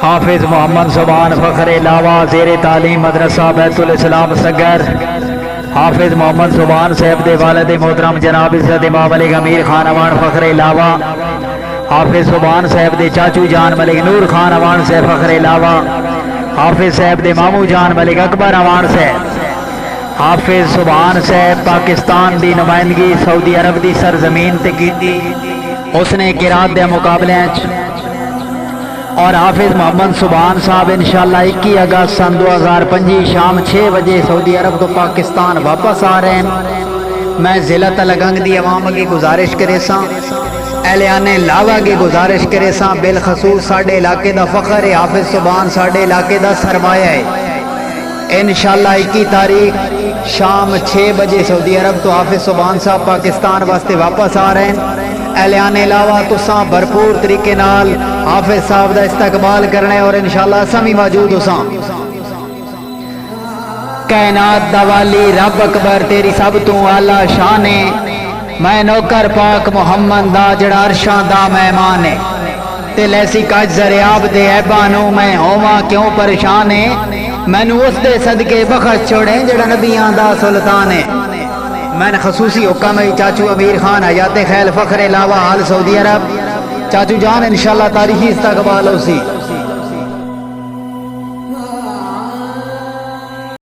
حافظ محمد زبان فخر علاوہ زیر تعلیم مدرسہ بیت الاسلام سگر حافظ محمد زبان صاحب دے والد محترم جناب عزت امام ملک امیر خان اوان فخر علاوہ حافظ زبان صاحب دے چاچو جان ملک نور خان اوان سے فخر علاوہ حافظ صاحب دے مامو جان ملک اکبر اوان سے حافظ زبان صاحب پاکستان دی نمائندگی سعودی عرب دی سرزمین تے کیتی، اس نے قرات دے مقابلے اور حافظ محمد زبان صاحب انشاءاللہ 21 اگست سن 2025 شام 6 بجے سعودی عرب تو پاکستان واپس آ رہے ہیں۔ میں ضلع تلگنگ دی عوام کی گزارش کرے ساں، اہلیان لاوا کی گزارش کرے ساں، بالخصوص ساڑھے علاقے دا فخر ہے، حافظ زبان ساڑھے علاقے دا سرمایہ ہے۔ انشاءاللہ 21 تاریخ شام 6 بجے سعودی عرب تو حافظ زبان صاحب پاکستان واسطے واپس آ رہے ہیں۔ اہلیان علاوہ تساں بھرپور طریقے نال حافظ صاحب دا استقبال کرنے اور انشاءاللہ سمی موجود ہساں۔ کائنات دا والی رب اکبر تیری سب تو اعلیٰ شان ہے، میں نوکر پاک محمد دا جڑا عرشاں دا مہمان ہے، تے لیسی کج زریاب دے عیبانوں میں ہوواں کیوں پریشان ہے، مینوں اس دے صدقے بخش چھوڑیں جڑا نبیاں دا سلطان ہے۔ میں نے خصوصی حکم ہے چاچو امیر خان حیات خیل فخر علاوہ حال سعودی عرب، چاچو جان انشاءاللہ تاریخی استقبال ہو سی۔